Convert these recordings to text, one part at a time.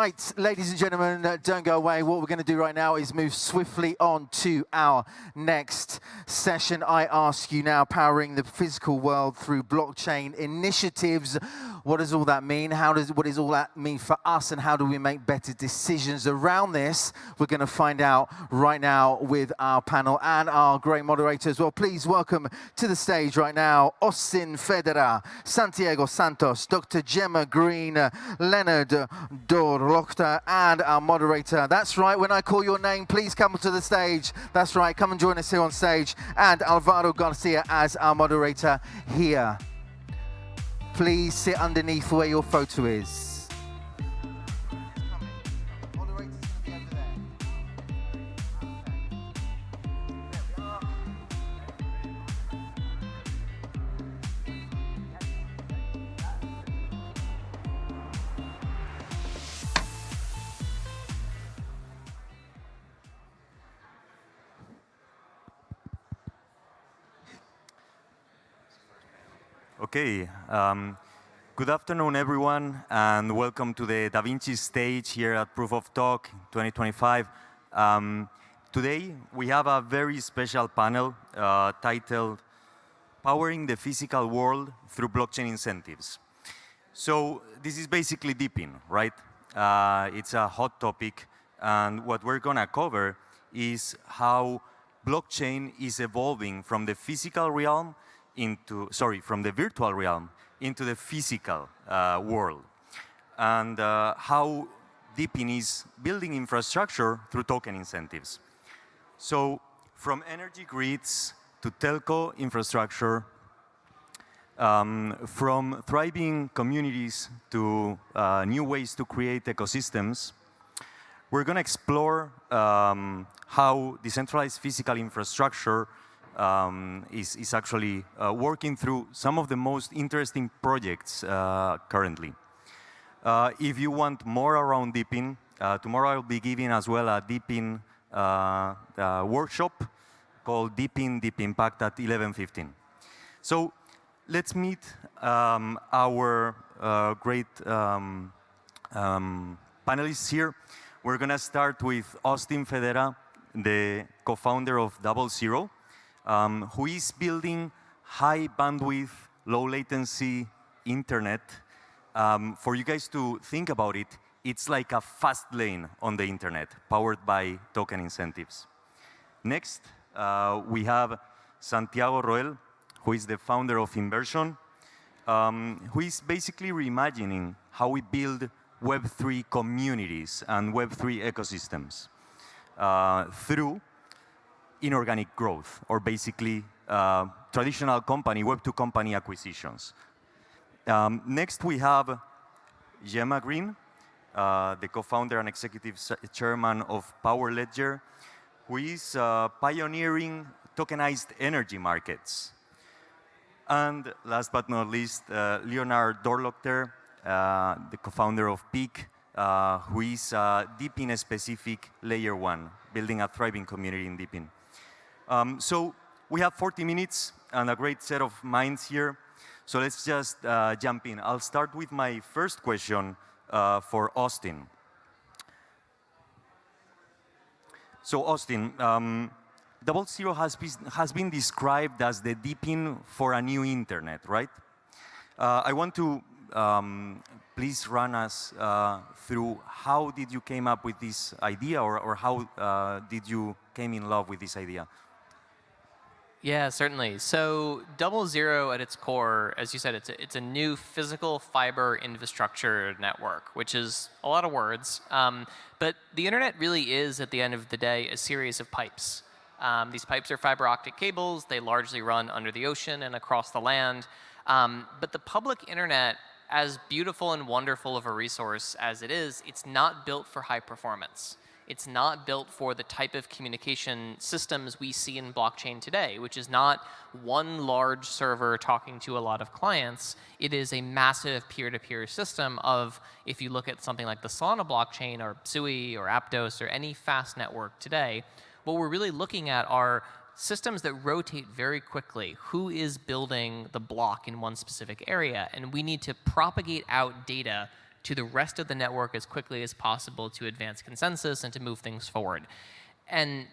Right, ladies and gentlemen, don't go away. What we're going to do right now is move swiftly on to our next session. I ask you now, powering the physical world through blockchain initiatives. What does all that mean? What does all that mean for us, and how do we make better decisions around this? We're going to find out right now with our panel and our great moderators. Well, please welcome to the stage right now, Federa, Santiago Santos, Dr. Jemma Green, Leonard Dorlöchter, and our moderator. That's right, when I call your name, please come to the stage. That's right, come and join us here on stage. And Alvaro Gracia as our moderator here. Please sit underneath where your photo is. Okay, good afternoon, everyone, and welcome to the Da Vinci stage here at Proof of Talk 2025. Today, we have a very special panel titled Powering the Physical World Through Blockchain Incentives. So this is basically DePIN, right? It's a hot topic, and what we're going to cover is how blockchain is evolving from the physical realm from the virtual realm into the physical world, and how DePIN is building infrastructure through token incentives. So from energy grids to telco infrastructure, from thriving communities to new ways to create ecosystems, we're going to explore how decentralized physical infrastructure is actually working through some of the most interesting projects currently. If you want more around DePIN, tomorrow I'll be giving as well a DePIN workshop called DePIN Pact at 11:15. So let's meet our great panelists here. We're going to start with Federa, the co-founder of DoubleZero, who is building high bandwidth, low latency internet. For you guys to think about it, it's like a fast lane on the internet, powered by token incentives. Next, we have Santiago Roel, who is the founder of Inversion, who is basically reimagining how we build Web3 communities and Web3 ecosystems through inorganic growth, or basically traditional company, Web2 company acquisitions. Next, we have Jemma Green, the co-founder and executive chairman of Powerledger, who is pioneering tokenized energy markets. And last but not least, Leonard Dorlöchter, the co-founder of peaq, who is DePIN-specific layer 1, building a thriving community in DePIN. So we have 40 minutes and a great set of minds here. So let's just jump in. I'll start with my first question for Austin. So Austin, DoubleZero has been described as the DePIN for a new internet, right? I want to please run us through how did you came up with this idea, or how did you came in love with this idea? Yeah, certainly. So DoubleZero at its core, as you said, it's a new physical fiber infrastructure network, which is a lot of words. But the internet really is, at the end of the day, a series of pipes. These pipes are fiber optic cables. They largely run under the ocean and across the land. But the public internet, as beautiful and wonderful of a resource as it is, it's not built for high performance. It's not built for the type of communication systems we see in blockchain today, which is not one large server talking to a lot of clients. It is a massive peer-to-peer system of, if you look at something like the Solana blockchain or Sui or Aptos or any fast network today, what we're really looking at are systems that rotate very quickly. Who is building the block in one specific area? And we need to propagate out data to the rest of the network as quickly as possible to advance consensus and to move things forward. And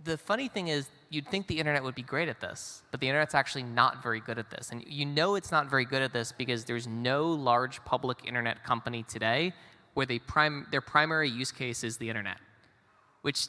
the funny thing is, you'd think the internet would be great at this, but the internet's actually not very good at this. And you know it's not very good at this because there's no large public internet company today where their primary use case is the internet, which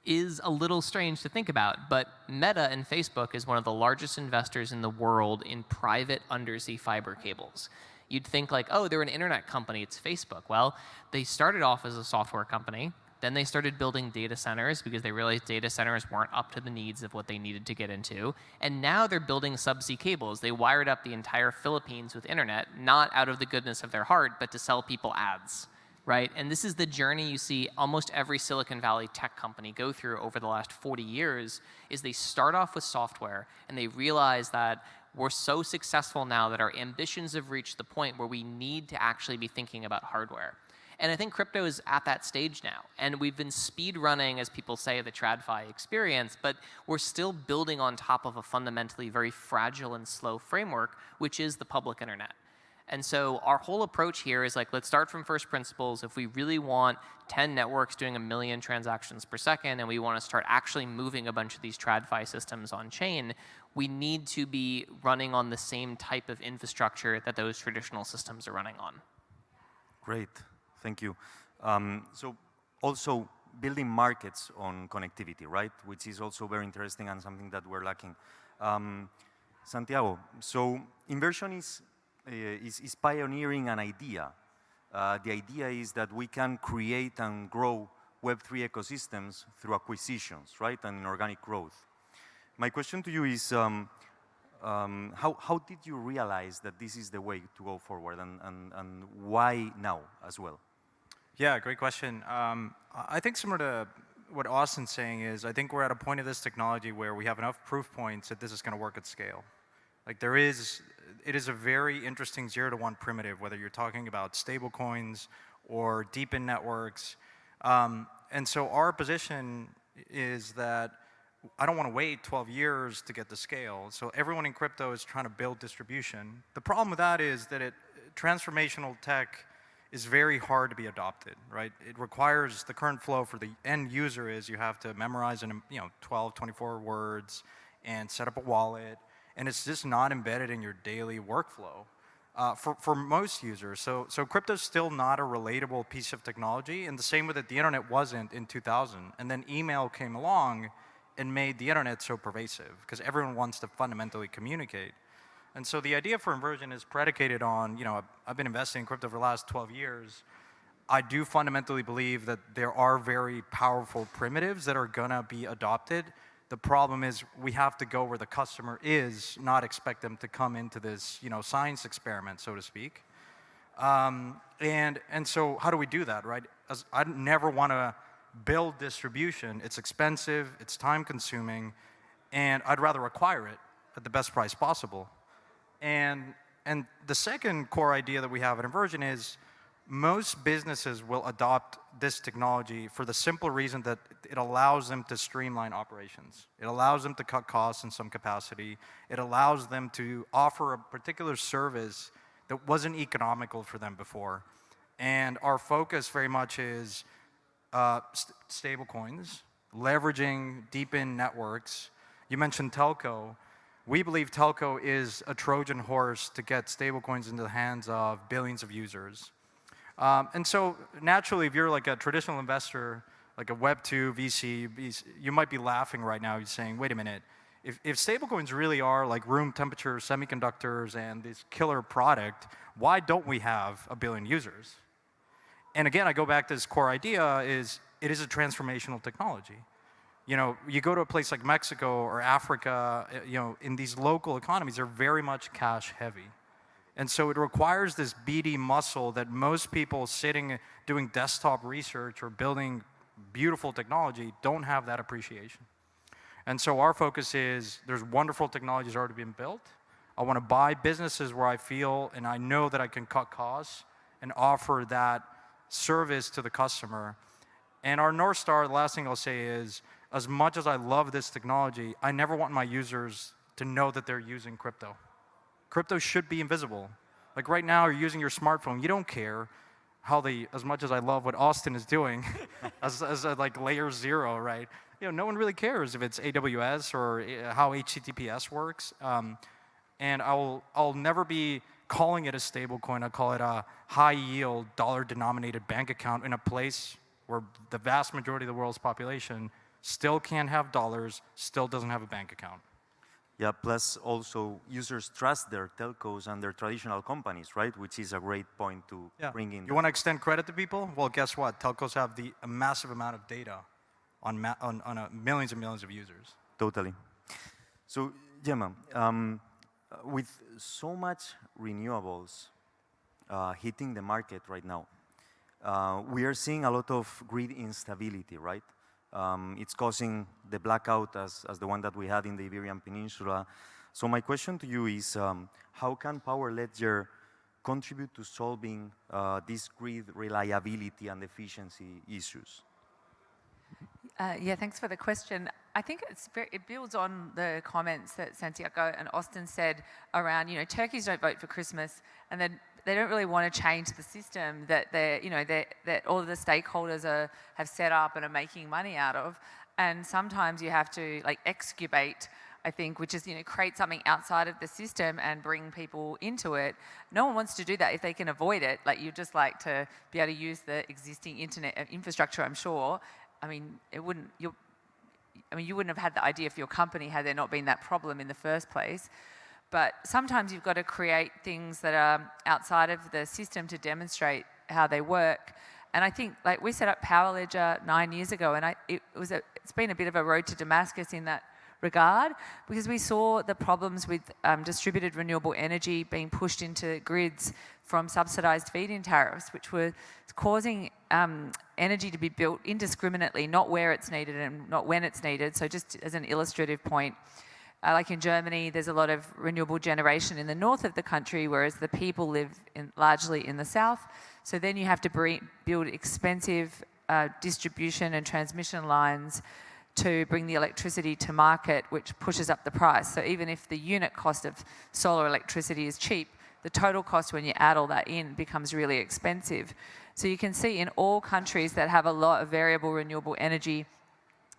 is a little strange to think about. But Meta and Facebook is one of the largest investors in the world in private undersea fiber cables. You'd think like, oh, they're an internet company, it's Facebook. Well, they started off as a software company. Then they started building data centers because they realized data centers weren't up to the needs of what they needed to get into. And now they're building subsea cables. They wired up the entire Philippines with internet, not out of the goodness of their heart, but to sell people ads, right? And this is the journey you see almost every Silicon Valley tech company go through over the last 40 years, is they start off with software and they realize that we're so successful now that our ambitions have reached the point where we need to actually be thinking about hardware. And I think crypto is at that stage now. And we've been speed running, as people say, the TradFi experience, but we're still building on top of a fundamentally very fragile and slow framework, which is the public internet. And so our whole approach here is like, let's start from first principles. If we really want 10 networks doing 1 million transactions per second, and we want to start actually moving a bunch of these TradFi systems on chain, we need to be running on the same type of infrastructure that those traditional systems are running on. Great. Thank you. So also building markets on connectivity, right? Which is also very interesting and something that we're lacking. Santiago, so Inversion is pioneering an idea. The idea is that we can create and grow Web3 ecosystems through acquisitions, right? And organic growth. My question to you is, how did you realize that this is the way to go forward, and why now as well? Yeah, great question. I think similar to what Austin's saying is, I think we're at a point of this technology where we have enough proof points that this is going to work at scale. Like it is a very interesting 0-to-1 primitive, whether you're talking about stable coins or DePIN networks. And so our position is that I don't want to wait 12 years to get to scale. So everyone in crypto is trying to build distribution. The problem with that is that transformational tech is very hard to be adopted, right? It requires, the current flow for the end user is you have to memorize in 12, 24 words and set up a wallet, and it's just not embedded in your daily workflow for most users. So crypto's still not a relatable piece of technology, and the same with it, the internet wasn't in 2000. And then email came along and made the internet so pervasive because everyone wants to fundamentally communicate. And so the idea for Inversion is predicated on, I've been investing in crypto for the last 12 years. I do fundamentally believe that there are very powerful primitives that are gonna be adopted. The problem is we have to go where the customer is, not expect them to come into this, science experiment, so to speak. And so how do we do that, right? I never wanna build distribution. It's expensive, it's time consuming, and I'd rather acquire it at the best price possible. And the second core idea that we have at Inversion is most businesses will adopt this technology for the simple reason that it allows them to streamline operations. It allows them to cut costs in some capacity. It allows them to offer a particular service that wasn't economical for them before. And our focus very much is stable coins, leveraging DePIN networks. You mentioned telco. We believe telco is a Trojan horse to get stablecoins into the hands of billions of users. And so naturally, if you're like a traditional investor, like a Web2 VC, you might be laughing right now. You're saying, wait a minute, if stablecoins really are like room temperature semiconductors and this killer product, why don't we have 1 billion users? And again, I go back to this core idea is it is a transformational technology. You go to a place like Mexico or Africa, in these local economies, they're very much cash heavy. And so it requires this BD muscle that most people sitting doing desktop research or building beautiful technology don't have that appreciation. And so our focus is there's wonderful technologies already been built. I want to buy businesses where I feel and I know that I can cut costs and offer that service to the customer. And our North Star, the last thing I'll say is, as much as I love this technology, I never want my users to know that they're using crypto. Crypto should be invisible. Like right now, you're using your smartphone. You don't care how as much as I love what Austin is doing as a, like layer 0, right? No one really cares if it's AWS or how HTTPS works. And I'll never be calling it a stable coin. I call it a high yield dollar-denominated bank account in a place where the vast majority of the world's population still can't have dollars, still doesn't have a bank account. Yeah, plus also users trust their telcos and their traditional companies, right? Which is a great point to bring in. You want to extend credit to people? Well, guess what? Telcos have a massive amount of data on millions and millions of users. Totally. So, Jemma, with so much renewables hitting the market right now, we are seeing a lot of grid instability, right? It's causing the blackout as the one that we had in the Iberian Peninsula. So my question to you is, how can Powerledger contribute to solving these grid reliability and efficiency issues? Yeah, thanks for the question. I think it builds on the comments that Santiago and Austin said around, turkeys don't vote for Christmas, and then they don't really want to change the system that that all of the stakeholders have set up and are making money out of. And sometimes you have to excubate, I think, which is create something outside of the system and bring people into it. No one wants to do that if they can avoid it. You just like to be able to use the existing internet infrastructure, I'm sure. I mean, you wouldn't have had the idea for your company had there not been that problem in the first place. But sometimes you've got to create things that are outside of the system to demonstrate how they work. And I think, we set up Powerledger 9 years ago, and it's been a bit of a road to Damascus in that regard, because we saw the problems with distributed renewable energy being pushed into grids from subsidised feed-in tariffs, which were causing energy to be built indiscriminately, not where it's needed and not when it's needed. So just as an illustrative point, like in Germany, there's a lot of renewable generation in the north of the country, whereas the people live largely in the south. So then you have to build expensive distribution and transmission lines to bring the electricity to market, which pushes up the price. So even if the unit cost of solar electricity is cheap, the total cost when you add all that in becomes really expensive. So you can see in all countries that have a lot of variable renewable energy,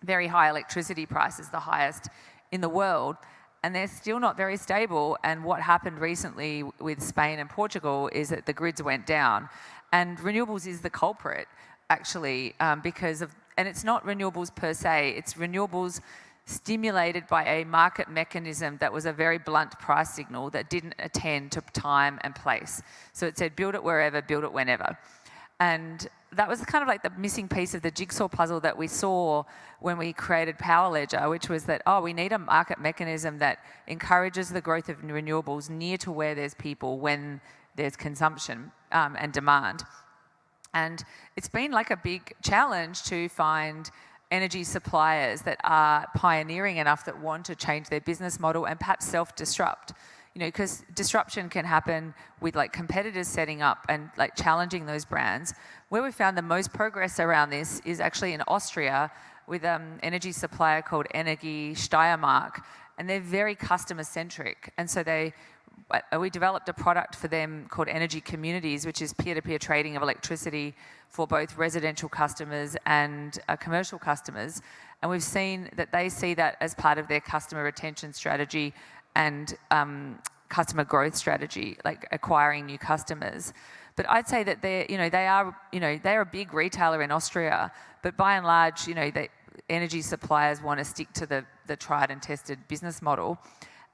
very high electricity prices, the highest in the world, and they're still not very stable. And what happened recently with Spain and Portugal is that the grids went down. And renewables is the culprit, actually, and it's not renewables per se, it's renewables stimulated by a market mechanism that was a very blunt price signal that didn't attend to time and place. So it said, build it wherever, build it whenever. And that was kind of like the missing piece of the jigsaw puzzle that we saw when we created Powerledger, which was that, we need a market mechanism that encourages the growth of renewables near to where there's people when there's consumption and demand. And it's been like a big challenge to find energy suppliers that are pioneering enough that want to change their business model and perhaps self-disrupt. Because disruption can happen with competitors setting up and challenging those brands. Where we found the most progress around this is actually in Austria with an energy supplier called Energie Steiermark, and they're very customer-centric. And so we developed a product for them called Energy Communities, which is peer-to-peer trading of electricity for both residential customers and commercial customers. And we've seen that they see that as part of their customer retention strategy and customer growth strategy, acquiring new customers. But I'd say that they're a big retailer in Austria, but by and large, energy suppliers want to stick to the tried and tested business model.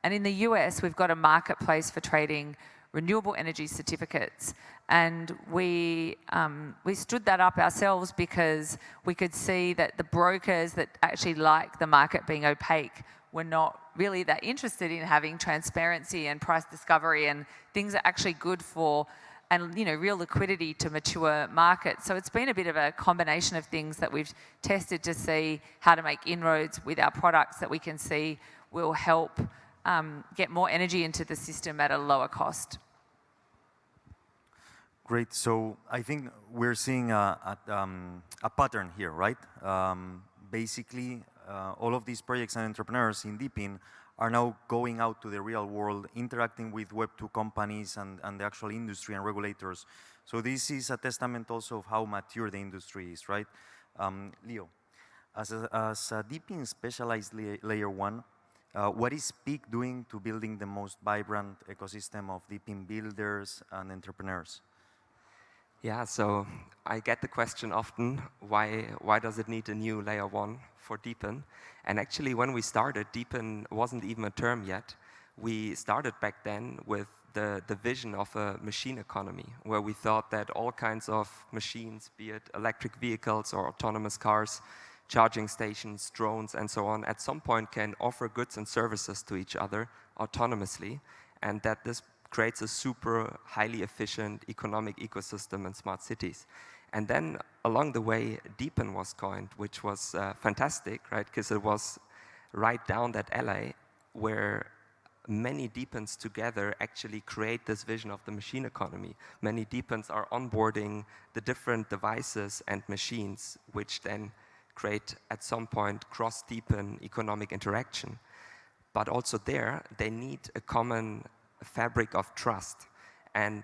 And in the US, we've got a marketplace for trading renewable energy certificates, and we stood that up ourselves because we could see that the brokers that actually like the market being opaque were not really that interested in having transparency and price discovery and things that are actually good for and real liquidity to mature markets. So it's been a bit of a combination of things that we've tested to see how to make inroads with our products that we can see will help get more energy into the system at a lower cost. Great. So I think we're seeing a pattern here, right? Basically, all of these projects and entrepreneurs in DePIN are now going out to the real world, interacting with Web2 companies and the actual industry and regulators. So this is a testament also of how mature the industry is, right? Leo, as a DePIN specialized layer 1, what is peaq doing to building the most vibrant ecosystem of DePIN builders and entrepreneurs? Yeah, so I get the question often, why does it need a new layer 1 for DePIN? And actually, when we started, DePIN wasn't even a term yet. We started back then with the vision of a machine economy, where we thought that all kinds of machines, be it electric vehicles or autonomous cars, charging stations, drones, and so on, at some point can offer goods and services to each other autonomously, and that this creates a super highly efficient economic ecosystem in smart cities. And then along the way, DePIN was coined, which was fantastic, right? Because it was right down that alley where many DePINs together actually create this vision of the machine economy. Many DePINs are onboarding the different devices and machines, which then create at some point cross-DePIN economic interaction. But also there, they need a common fabric of trust. And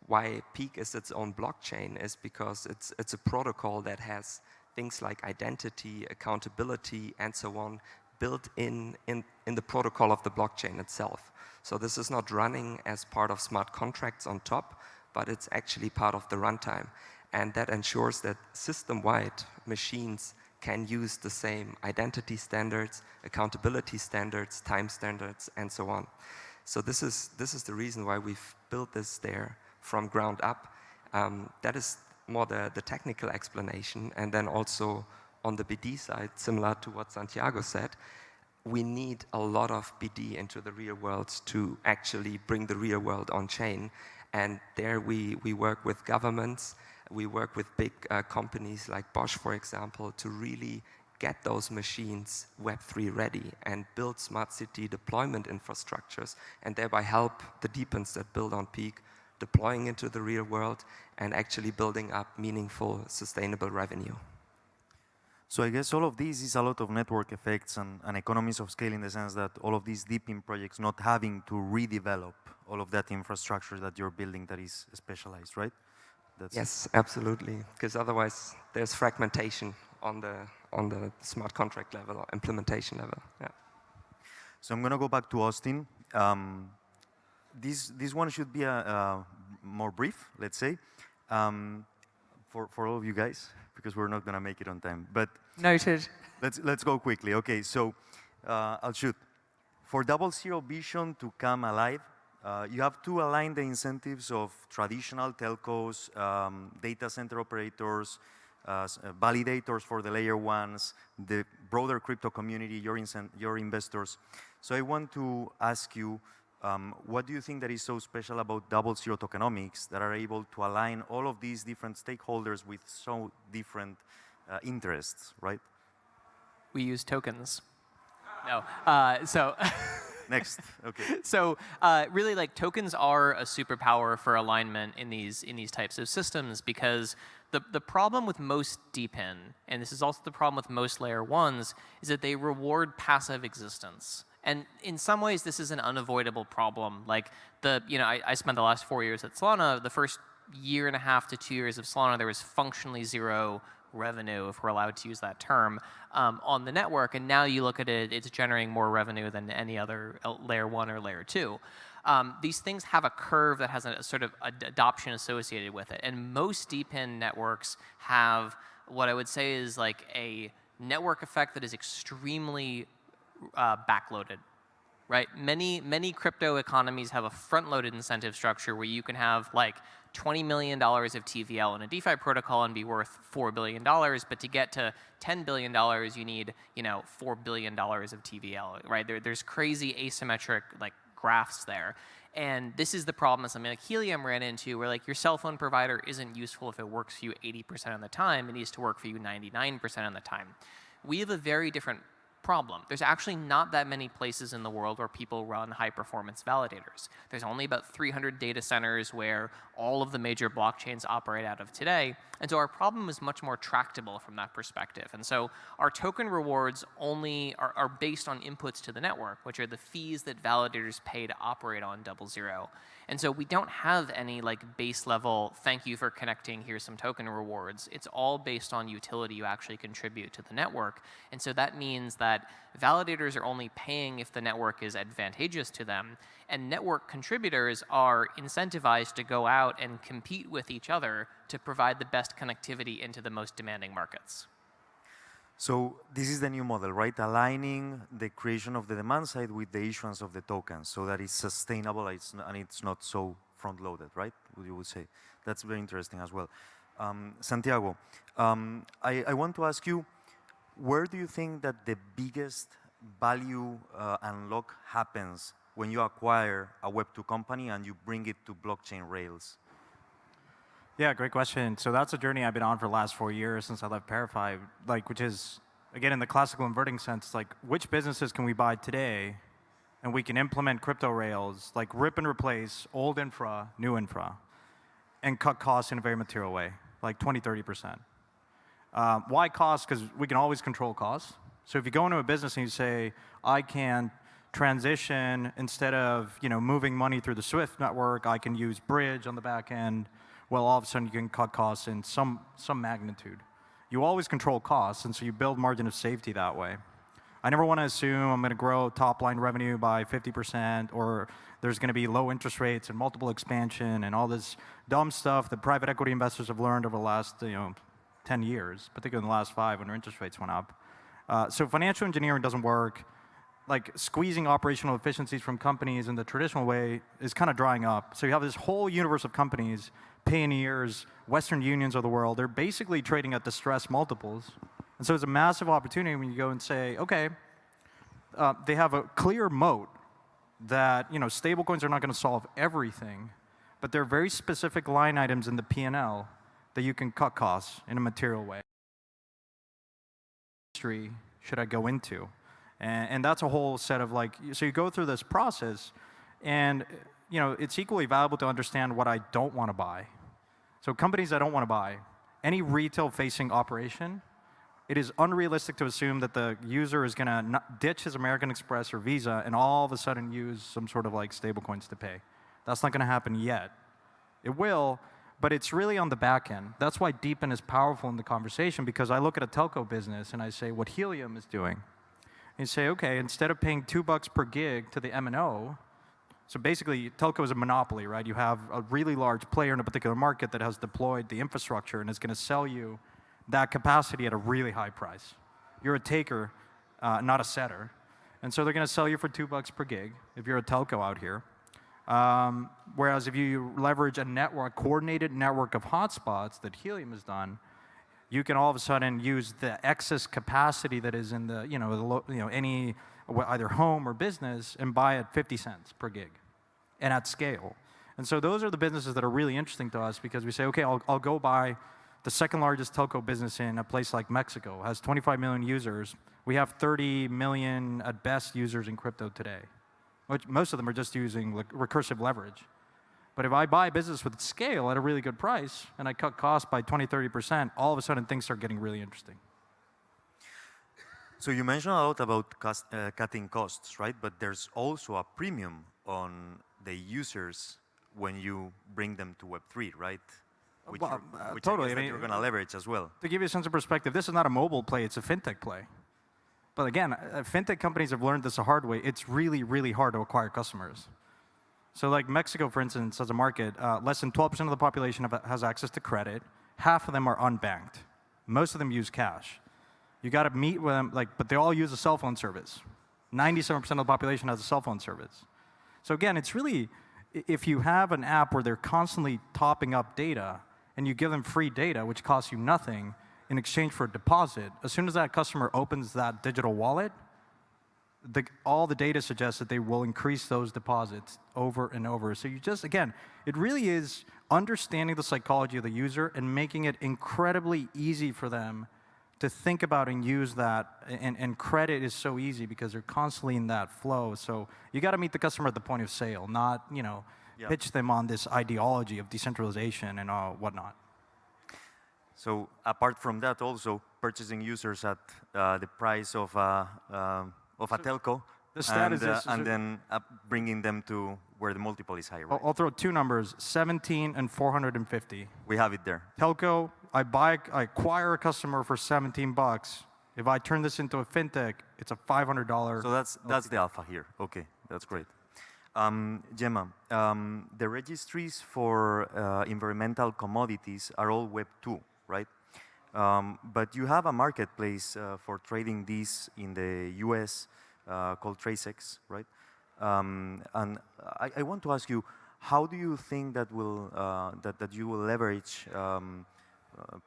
why peaq is its own blockchain is because it's a protocol that has things like identity, accountability, and so on built in the protocol of the blockchain itself. So this is not running as part of smart contracts on top, but it's actually part of the runtime. And that ensures that system-wide machines can use the same identity standards, accountability standards, time standards, and so on. So this is the reason why we've built this there from ground up. That is more the technical explanation. And then also on the BD side, similar to what Santiago said, we need a lot of BD into the real world to actually bring the real world on chain. And there we work with governments, we work with big companies like Bosch, for example, to really get those machines Web3 ready and build smart city deployment infrastructures and thereby help the DePINs that build on peaq deploying into the real world and actually building up meaningful, sustainable revenue. So I guess all of this is a lot of network effects and economies of scale in the sense that all of these DePIN projects not having to redevelop all of that infrastructure that you're building that is specialized, right? Yes, absolutely. Because otherwise there's fragmentation on the smart contract level or implementation level. Yeah. So I'm going to go back to Austin. This one should be more brief, let's say, for all of you guys, because we're not going to make it on time. But noted. Let's go quickly. Okay, so I'll shoot. For DoubleZero vision to come alive, you have to align the incentives of traditional telcos, data center operators, validators for the layer ones, the broader crypto community, your investors. So I want to ask you, what do you think that is so special about DoubleZero tokenomics that are able to align all of these different stakeholders with so different interests, right? We use tokens. No, so. Next, okay. So really, like, tokens are a superpower for alignment in these types of systems, because the problem with most DePIN, and this is also the problem with most layer ones, is that they reward passive existence. And in some ways, this is an unavoidable problem. Like, I spent the last 4 years at Solana. The first year and a half to 2 years of Solana, there was functionally zero revenue, if we're allowed to use that term, on the network. And now you look at it, it's generating more revenue than any other layer one or layer two. These things have a curve that has a sort of adoption associated with it. And most DePIN networks have what I would say is like a network effect that is extremely backloaded. Right? Many crypto economies have a front-loaded incentive structure where you can have like $20 million of TVL in a DeFi protocol and be worth $4 billion, but to get to $10 billion, you need $4 billion of TVL, right? There's crazy asymmetric like graphs there. And this is the problem that something like Helium ran into, where like your cell phone provider isn't useful if it works for you 80% of the time. It needs to work for you 99% of the time. We have a very different problem. There's actually not that many places in the world where people run high-performance validators. There's only about 300 data centers where all of the major blockchains operate out of today. And so our problem is much more tractable from that perspective. And so our token rewards only are based on inputs to the network, which are the fees that validators pay to operate on DoubleZero. And so we don't have any like base level, thank you for connecting, here's some token rewards. It's all based on utility you actually contribute to the network. And so that means that validators are only paying if the network is advantageous to them. And network contributors are incentivized to go out and compete with each other to provide the best connectivity into the most demanding markets. So this is the new model, right? Aligning the creation of the demand side with the issuance of the tokens so that it's sustainable and it's not so front-loaded, right? You would say. That's very interesting as well. Santiago, I want to ask you, where do you think that the biggest value unlock happens when you acquire a Web2 company and you bring it to blockchain rails? Yeah, great question. So that's a journey I've been on for the last 4 years since I left Parify, which is, again, in the classical inverting sense, like which businesses can we buy today and we can implement crypto rails, like rip and replace old infra, new infra, and cut costs in a very material way, like 20, 30%. Why cost? Because we can always control costs. So if you go into a business and you say, I can transition, instead of moving money through the Swift network, I can use Bridge on the back end. Well, all of a sudden you can cut costs in some magnitude. You always control costs, and so you build margin of safety that way. I never want to assume I'm going to grow top line revenue by 50%, or there's going to be low interest rates and multiple expansion and all this dumb stuff that private equity investors have learned over the last 10 years, particularly in the last 5 when their interest rates went up. So financial engineering doesn't work. Like squeezing operational efficiencies from companies in the traditional way is kind of drying up. So you have this whole universe of companies, Payoneers, Western Unions of the world, they're basically trading at distressed multiples. And so it's a massive opportunity when you go and say, okay, they have a clear moat that stablecoins are not going to solve everything, but there are very specific line items in the P&L that you can cut costs in a material way. Should I go into? And that's a whole set of so you go through this process, and it's equally valuable to understand what I don't want to buy. So companies I don't want to buy, any retail-facing operation, it is unrealistic to assume that the user is going to ditch his American Express or Visa and all of a sudden use some sort of stablecoins to pay. That's not going to happen yet. It will, but it's really on the back end. That's why DePIN is powerful in the conversation, because I look at a telco business and I say what Helium is doing. And you say, okay, instead of paying $2 per gig to the MNO, so basically telco is a monopoly, right? You have a really large player in a particular market that has deployed the infrastructure and is going to sell you that capacity at a really high price. You're a taker, not a setter. And so they're going to sell you for $2 per gig if you're a telco out here. Whereas if you leverage a coordinated network of hotspots that Helium has done, you can all of a sudden use the excess capacity that is in the any either home or business and buy at 50 cents per gig, and at scale. And so those are the businesses that are really interesting to us, because we say, okay, I'll go buy the second largest telco business in a place like Mexico. It has 25 million users. We have 30 million at best users in crypto today, which most of them are just using recursive leverage. But if I buy a business with scale at a really good price and I cut costs by 20, 30%, all of a sudden things start getting really interesting. So you mentioned a lot about cutting costs, right? But there's also a premium on the users when you bring them to Web3, right? Which totally. I guess you're going to leverage as well. To give you a sense of perspective, this is not a mobile play, it's a fintech play. But again, fintech companies have learned this the hard way. It's really, really hard to acquire customers. So like Mexico, for instance, as a market, less than 12% of the population has access to credit. Half of them are unbanked. Most of them use cash. You got to meet with them, but they all use a cell phone service. 97% of the population has a cell phone service. So again, it's really, if you have an app where they're constantly topping up data, and you give them free data, which costs you nothing, in exchange for a deposit, as soon as that customer opens that digital wallet, all the data suggests that they will increase those deposits over and over. So you just, again, it really is understanding the psychology of the user and making it incredibly easy for them to think about and use that, and credit is so easy because they're constantly in that flow. So you got to meet the customer at the point of sale, not pitch them on this ideology of decentralization and whatnot. So apart from that, also purchasing users at the price of a telco, the status and then bringing them to where the multiple is higher. Right? I'll throw two numbers: 17 and 450. We have it there. Telco, I acquire a customer for $17. If I turn this into a fintech, it's a $500. So that's the alpha here. Okay, that's great. Jemma, the registries for environmental commodities are all Web 2, right? But you have a marketplace for trading these in the US called TraceX, right? And I want to ask you, how do you think that you will leverage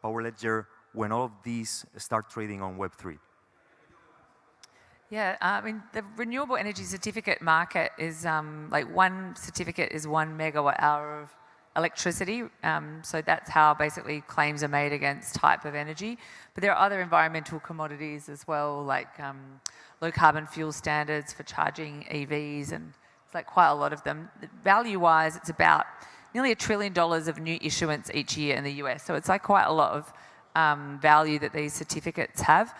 Powerledger when all of these start trading on Web 3? Yeah, I mean, the renewable energy certificate market is like one certificate is 1 megawatt hour of electricity. So that's how basically claims are made against type of energy. But there are other environmental commodities as well, like low carbon fuel standards for charging EVs, and it's like quite a lot of them. Value-wise, it's about nearly $1 trillion of new issuance each year in the US. So it's like quite a lot of value that these certificates have.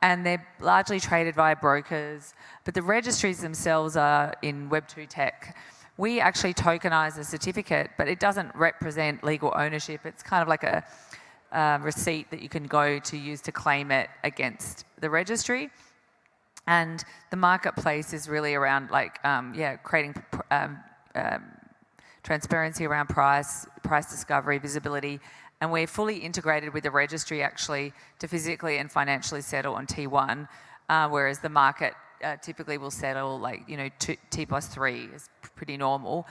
And they're largely traded via brokers, but the registries themselves are in Web2 tech. We actually tokenize a certificate, but it doesn't represent legal ownership. It's kind of like a receipt that you can go to use to claim it against the registry. And the marketplace is really around like, creating transparency around price discovery, visibility. And we're fully integrated with the registry actually to physically and financially settle on T1, whereas the market typically will settle like, T+3 is pretty normal.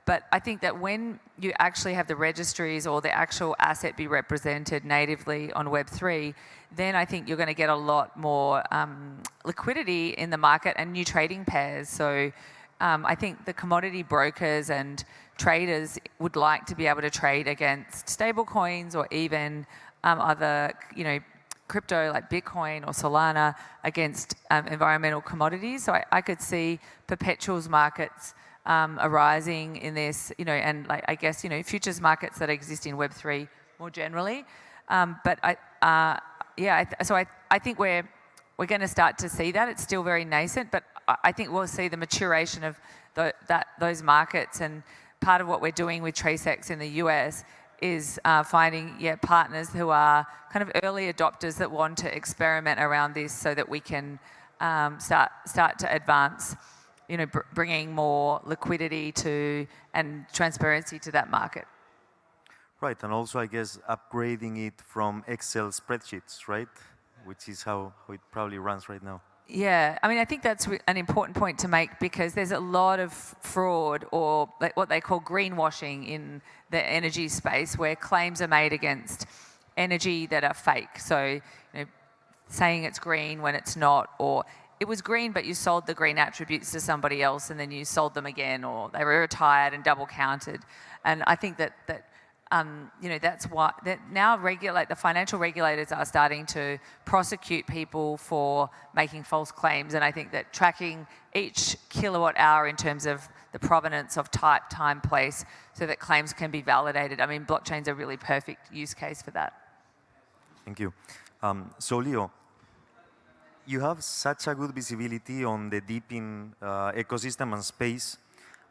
But I think that when you actually have the registries or the actual asset be represented natively on Web3, then I think you're going to get a lot more liquidity in the market and new trading pairs. So I think the commodity brokers and traders would like to be able to trade against stable coins or even other, crypto like Bitcoin or Solana against environmental commodities. So I could see perpetuals markets arising in this, and like I guess, futures markets that exist in Web3 more generally. But I think we're going to start to see that. It's still very nascent, but I think we'll see the maturation of those markets. And part of what we're doing with TraceX in the US is finding partners who are kind of early adopters that want to experiment around this so that we can start to advance, bringing more liquidity to and transparency to that market. Right, and also I guess upgrading it from Excel spreadsheets, right? Which is how it probably runs right now. Yeah, I mean, I think that's an important point to make because there's a lot of fraud or like what they call greenwashing in the energy space where claims are made against energy that are fake. So, saying it's green when it's not, or it was green but you sold the green attributes to somebody else and then you sold them again, or they were retired and double counted. And I think that that's why now the financial regulators are starting to prosecute people for making false claims. And I think that tracking each kilowatt hour in terms of the provenance of type, time, place, so that claims can be validated. I mean, blockchain's a really perfect use case for that. Thank you. So Leo, you have such a good visibility on the DePIN ecosystem and space.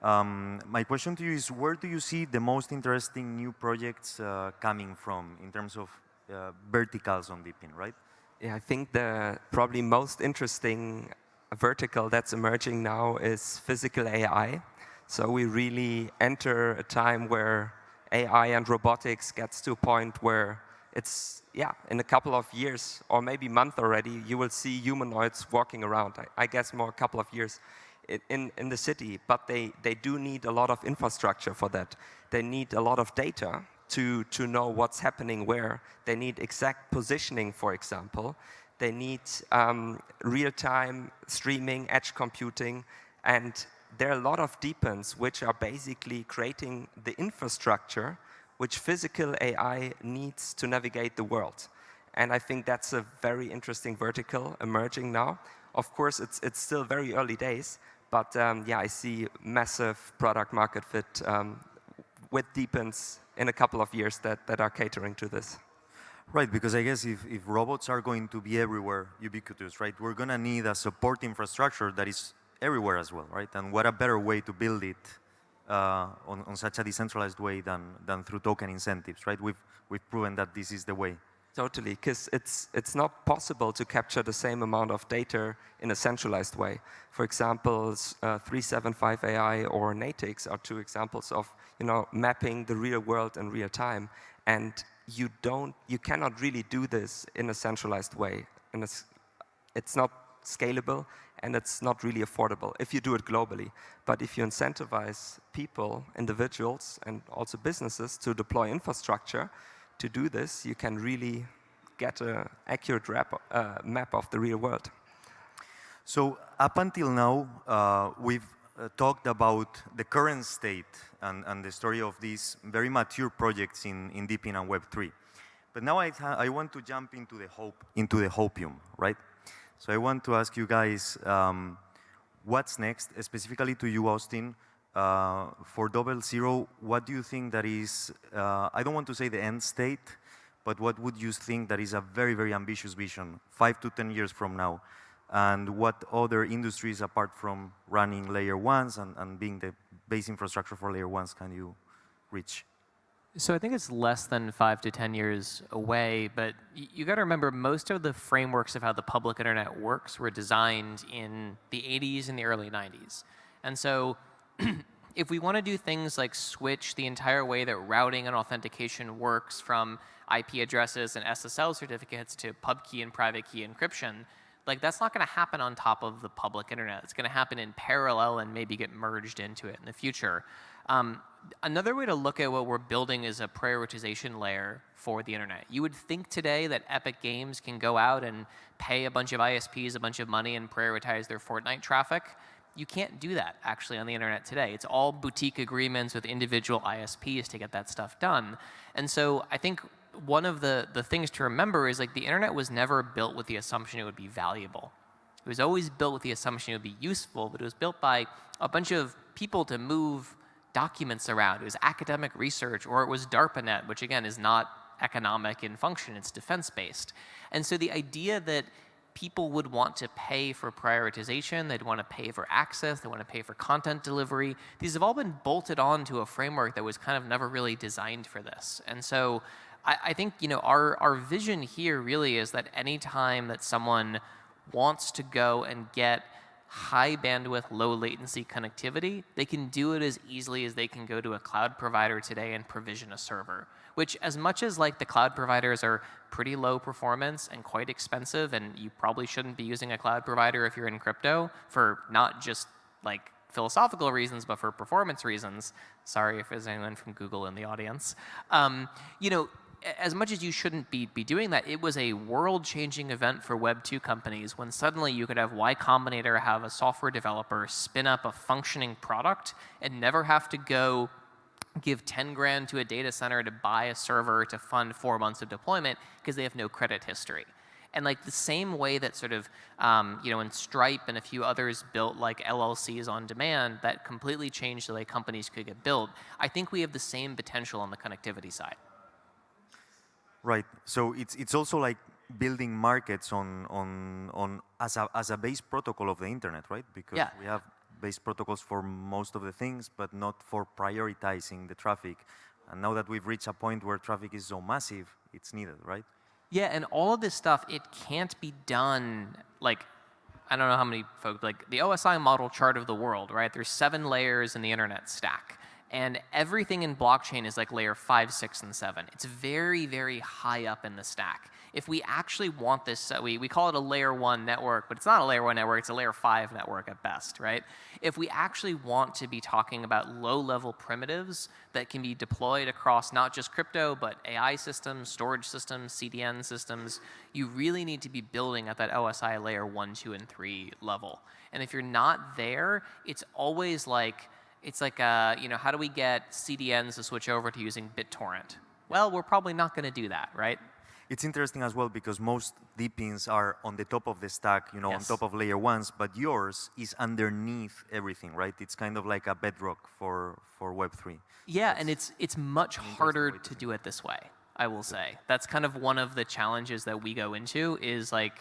My question to you is, where do you see the most interesting new projects coming from in terms of verticals on DePIN, right? Yeah, I think the probably most interesting vertical that's emerging now is physical AI. So we really enter a time where AI and robotics gets to a point where it's, in a couple of years or maybe month already, you will see humanoids walking around. I guess more a couple of years. In the city, but they do need a lot of infrastructure for that. They need a lot of data to know what's happening where. They need exact positioning, for example. They need real-time streaming, edge computing, and there are a lot of DePINs which are basically creating the infrastructure which physical AI needs to navigate the world. And I think that's a very interesting vertical emerging now. Of course, it's still very early days, but yeah, I see massive product market fit with DePINs in a couple of years that are catering to this. Right, because I guess if robots are going to be everywhere, ubiquitous, right, we're going to need a support infrastructure that is everywhere as well, right? And what a better way to build it on such a decentralized way than through token incentives, right? We've proven that this is the way. Totally, because it's not possible to capture the same amount of data in a centralized way. For example, 375 AI or Natix are two examples of mapping the real world in real time, and you cannot really do this in a centralized way, and it's not scalable and it's not really affordable if you do it globally. But if you incentivize people, individuals, and also businesses to deploy infrastructure to do this, you can really get an accurate map of the real world. So up until now, we've talked about the current state and the story of these very mature projects in DePIN and Web3. But now I want to jump into the hopium, right? So I want to ask you guys, what's next, specifically to you, Austin, for DoubleZero? What do you think that is, I don't want to say the end state, but what would you think that is a very, very ambitious vision 5 to 10 years from now? And what other industries, apart from running layer ones and being the base infrastructure for layer ones, can you reach? So I think it's less than 5 to 10 years away, but you got to remember most of the frameworks of how the public internet works were designed in the 80s and the early 90s. And so if we want to do things like switch the entire way that routing and authentication works from IP addresses and SSL certificates to pub key and private key encryption, like that's not going to happen on top of the public internet. It's going to happen in parallel and maybe get merged into it in the future. Another way to look at what we're building is a prioritization layer for the internet. You would think today that Epic Games can go out and pay a bunch of ISPs a bunch of money and prioritize their Fortnite traffic. You can't do that actually on the internet today. It's all boutique agreements with individual ISPs to get that stuff done. And so I think one of the things to remember is like the internet was never built with the assumption it would be valuable. It was always built with the assumption it would be useful, but it was built by a bunch of people to move documents around. It was academic research, or it was DARPANET, which again is not economic in function, it's defense-based. And so the idea that people would want to pay for prioritization, they'd want to pay for access, they want to pay for content delivery, these have all been bolted on to a framework that was kind of never really designed for this. And so I think our vision here really is that any time that someone wants to go and get high bandwidth, low latency connectivity, they can do it as easily as they can go to a cloud provider today and provision a server, which as much as like the cloud providers are pretty low performance and quite expensive, and you probably shouldn't be using a cloud provider if you're in crypto for not just like philosophical reasons, but for performance reasons. Sorry if there's anyone from Google in the audience. As much as you shouldn't be doing that, it was a world-changing event for Web 2 companies when suddenly you could have Y Combinator have a software developer spin up a functioning product and never have to go give 10 grand to a data center to buy a server to fund 4 months of deployment because they have no credit history. And like the same way that sort of, in Stripe and a few others built like LLCs on demand that completely changed the way companies could get built, I think we have the same potential on the connectivity side. Right. So it's also like building markets on as a base protocol of the internet, right? Because we have base protocols for most of the things, but not for prioritizing the traffic. And now that we've reached a point where traffic is so massive, it's needed, right? Yeah, and all of this stuff, it can't be done like, I don't know how many folks, like the OSI model chart of the world, right? There's 7 layers in the internet stack. And everything in blockchain is like layer 5, 6, and 7. It's very, very high up in the stack. If we actually want this, we call it a layer 1 network, but it's not a layer 1 network, it's a layer 5 network at best, right? If we actually want to be talking about low-level primitives that can be deployed across not just crypto, but AI systems, storage systems, CDN systems, you really need to be building at that OSI layer 1, 2, and 3 level. And if you're not there, it's always like, how do we get CDNs to switch over to using BitTorrent? Well, we're probably not going to do that, right? It's interesting as well because most DePINs are on the top of the stack, you know, Yes. on top of layer ones, but yours is underneath everything, right? It's kind of like a bedrock for Web3. Yeah, and it's much harder way to to think. do it this way, I will say. That's kind of one of the challenges that we go into is like,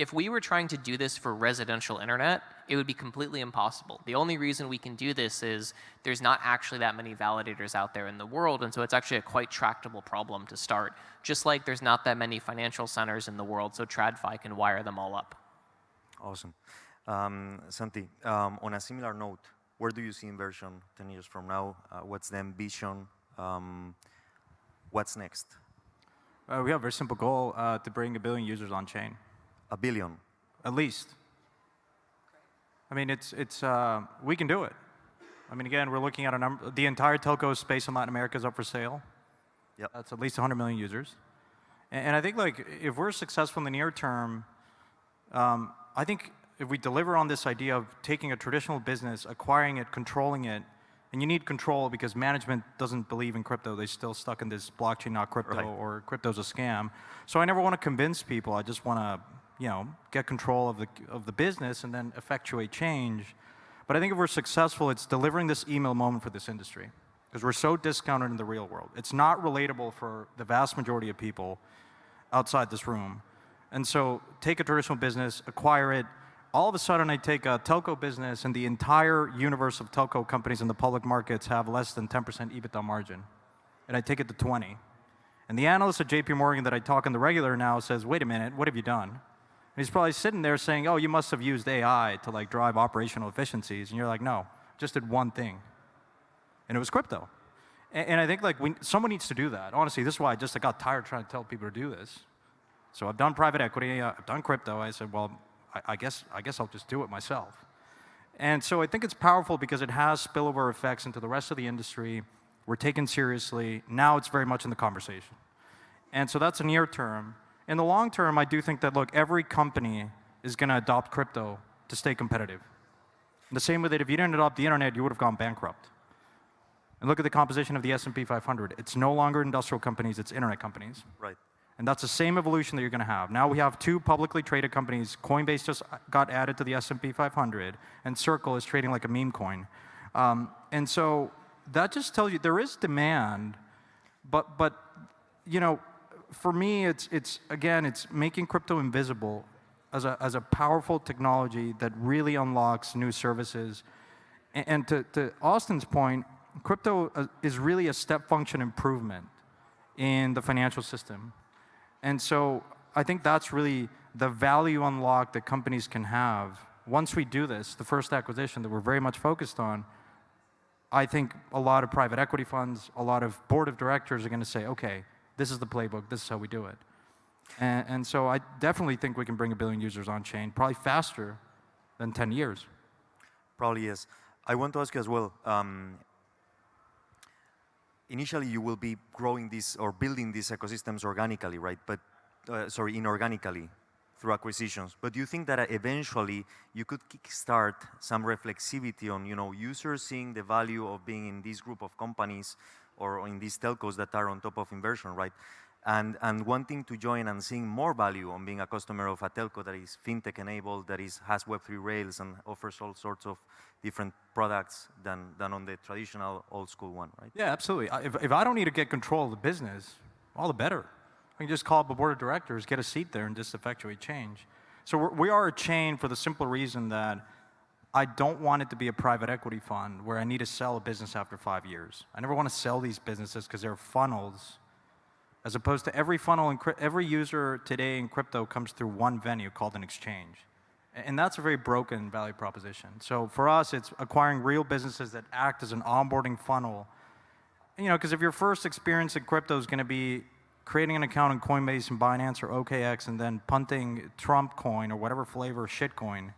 if we were trying to do this for residential internet, it would be completely impossible. The only reason we can do this is there's not actually that many validators out there in the world, and so it's actually a quite tractable problem to start. Just like there's not that many financial centers in the world, so TradFi can wire them all up. Awesome. Santi, on a similar note, where do you see Inversion 10 years from now? What's the ambition? What's next? We have a very simple goal to bring 1 billion users on chain, 1 billion. at least. I mean, we can do it. I mean, again, we're looking at a number. The entire telco space in Latin America is up for sale. Yep. That's at least 100 million users. And I think like if we're successful in the near term, I think if we deliver on this idea of taking a traditional business, acquiring it, controlling it, and you need control because management doesn't believe in crypto. They're still stuck in this blockchain, not crypto, Right. or crypto's a scam. So I never want to convince people. I just want to, get control of the business and then effectuate change. But I think if we're successful, it's delivering this email moment for this industry because we're so discounted in the real world. It's not relatable for the vast majority of people outside this room. And so take a traditional business, acquire it. All of a sudden, I take a telco business, and the entire universe of telco companies in the public markets have less than 10% EBITDA margin. And I take it to 20. And the analyst at JP Morgan that I talk on the regular now says, wait a minute, what have you done? And he's probably sitting there saying, oh, you must have used AI to like drive operational efficiencies. And you're like, no, just did one thing. And it was crypto. And I think like someone needs to do that. Honestly, this is why I got tired trying to tell people to do this. So I've done private equity, I've done crypto. I said, well, I guess I'll just do it myself. And so I think it's powerful because it has spillover effects into the rest of the industry. We're taken seriously. Now it's very much in the conversation. And so that's a near term. In the long term, I do think that, look, every company is going to adopt crypto to stay competitive. In the same way that if you didn't adopt the internet, you would have gone bankrupt. And look at the composition of the S&P 500. It's no longer industrial companies, it's internet companies. Right. And that's the same evolution that you're going to have. Now we have 2 publicly traded companies. Coinbase just got added to the S&P 500, and Circle is trading like a meme coin. And so that just tells you there is demand, but for me, it's making crypto invisible as a powerful technology that really unlocks new services. And to Austin's point, crypto is really a step function improvement in the financial system. And so I think that's really the value unlock that companies can have. Once we do this, the first acquisition that we're very much focused on, I think a lot of private equity funds, a lot of board of directors are going to say, okay, this is the playbook, this is how we do it. And so I definitely think we can bring 1 billion users on chain, probably faster than 10 years. Probably yes. I want to ask you as well, initially you will be growing this or building these ecosystems organically, right? But, inorganically through acquisitions. But do you think that eventually you could kickstart some reflexivity on, users seeing the value of being in this group of companies or in these telcos that are on top of Inversion, right? And wanting to join and seeing more value on being a customer of a telco that is fintech enabled, that has Web3 rails and offers all sorts of different products than on the traditional old school one, right? Yeah, absolutely. If I don't need to get control of the business, all the better. I can just call up a board of directors, get a seat there, and just effectuate change. So we are a chain for the simple reason that I don't want it to be a private equity fund where I need to sell a business after 5 years. I never want to sell these businesses because they're funnels, as opposed to every funnel, every user today in crypto comes through one venue called an exchange. And that's a very broken value proposition. So for us, it's acquiring real businesses that act as an onboarding funnel. Because if your first experience in crypto is going to be creating an account in Coinbase and Binance or OKX and then punting Trump coin or whatever flavor shitcoin,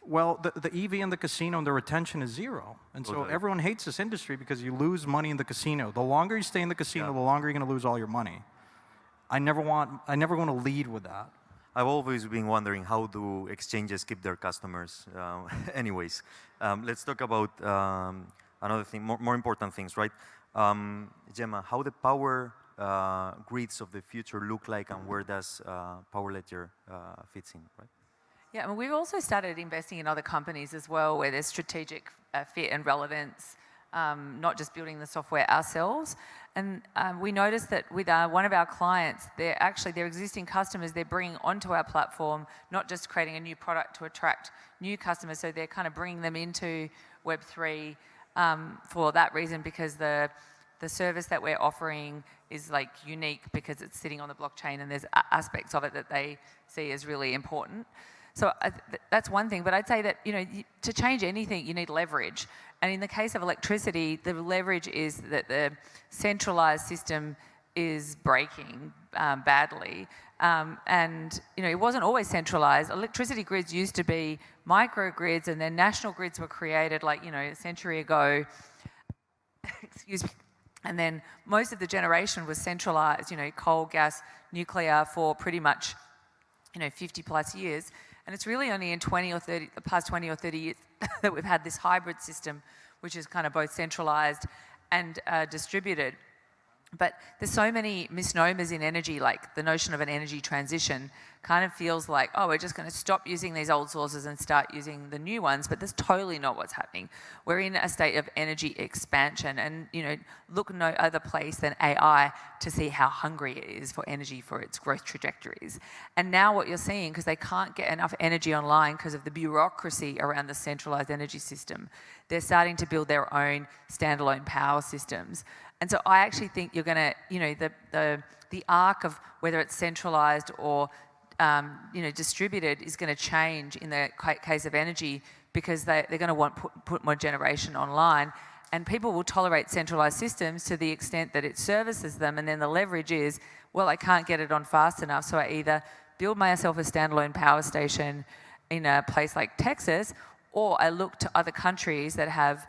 well, the EV in the casino and the retention is zero. And so everyone hates this industry because you lose money in the casino. The longer you stay in the casino, the longer you're going to lose all your money. I never want to lead with that. I've always been wondering how do exchanges keep their customers. Anyways, let's talk about another thing, more important things, right? Jemma, how the power grids of the future look like, and where does Powerledger fits in, right? Yeah, I mean, we've also started investing in other companies as well, where there's strategic fit and relevance, not just building the software ourselves. And we noticed that with one of our clients, their existing customers, they're bringing onto our platform, not just creating a new product to attract new customers, so they're kind of bringing them into Web3 for that reason, because the service that we're offering is like unique because it's sitting on the blockchain, and there's aspects of it that they see as really important. So that's one thing, but I'd say that, to change anything, you need leverage. And in the case of electricity, the leverage is that the centralized system is breaking badly. And it wasn't always centralized. Electricity grids used to be microgrids, and then national grids were created like, a century ago. Excuse me. And then most of the generation was centralized, coal, gas, nuclear for pretty much, 50 plus years. And it's really only in the past 20 or 30 years that we've had this hybrid system, which is kind of both centralized and distributed. But there's so many misnomers in energy, like the notion of an energy transition kind of feels like, oh, we're just going to stop using these old sources and start using the new ones, but that's totally not what's happening. We're in a state of energy expansion, and look no other place than AI to see how hungry it is for energy for its growth trajectories. And now what you're seeing, because they can't get enough energy online because of the bureaucracy around the centralized energy system, they're starting to build their own standalone power systems. And so I actually think you're going to, the arc of whether it's centralized or distributed is going to change in the case of energy, because they're going to want put more generation online, and people will tolerate centralized systems to the extent that it services them, and then the leverage is, well, I can't get it on fast enough, so I either build myself a standalone power station in a place like Texas, or I look to other countries that have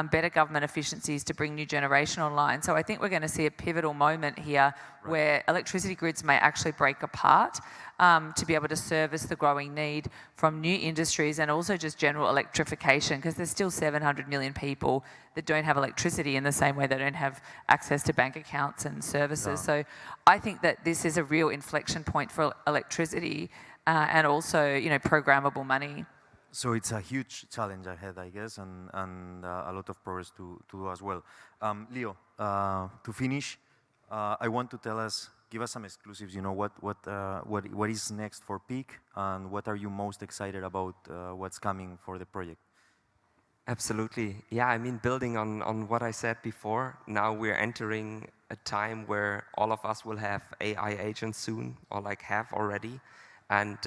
better government efficiencies to bring new generation online. So I think we're going to see a pivotal moment here where electricity grids may actually break apart to be able to service the growing need from new industries, and also just general electrification, because there's still 700 million people that don't have electricity in the same way they don't have access to bank accounts and services. No. So I think that this is a real inflection point for electricity and also, programmable money. So it's a huge challenge ahead, I guess, and a lot of progress to do as well. Leo, to finish, I want to give us some exclusives. What is next for peaq, and what are you most excited about? What's coming for the project? Absolutely. Yeah, I mean, building on what I said before, now we're entering a time where all of us will have AI agents soon, or have already, and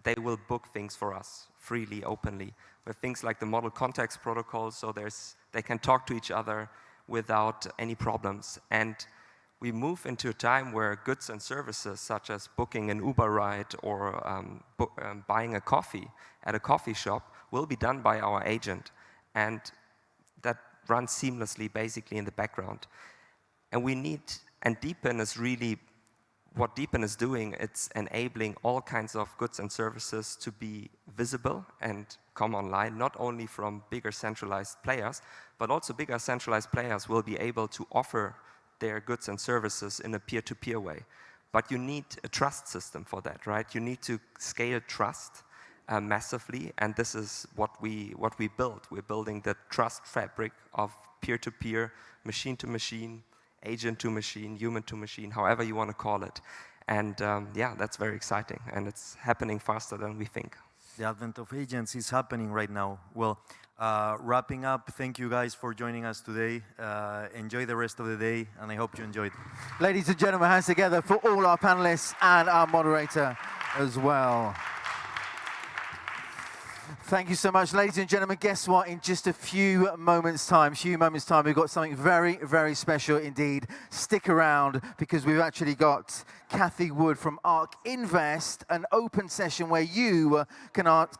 they will book things for us freely, openly, with things like the model context protocol, so they can talk to each other without any problems. And we move into a time where goods and services, such as booking an Uber ride or buying a coffee at a coffee shop, will be done by our agent. And that runs seamlessly, basically, in the background. And DePIN is really, what DePIN is doing, it's enabling all kinds of goods and services to be visible and come online, not only from bigger centralized players, but also bigger centralized players will be able to offer their goods and services in a peer-to-peer way. But you need a trust system for that, right? You need to scale trust massively, and this is what we build. We're building the trust fabric of peer-to-peer, machine-to-machine, agent to machine, human to machine, however you want to call it. And yeah, that's very exciting, and it's happening faster than we think. The advent of agents is happening right now. Well, wrapping up, thank you guys for joining us today. Enjoy the rest of the day, and I hope you enjoyed. Ladies and gentlemen, hands together for all our panelists and our moderator as well. Thank you so much, ladies and gentlemen. Guess what? In just a few moments' time, we've got something very, very special indeed. Stick around, because we've actually got Kathy Wood from ARK Invest, an open session where you can ask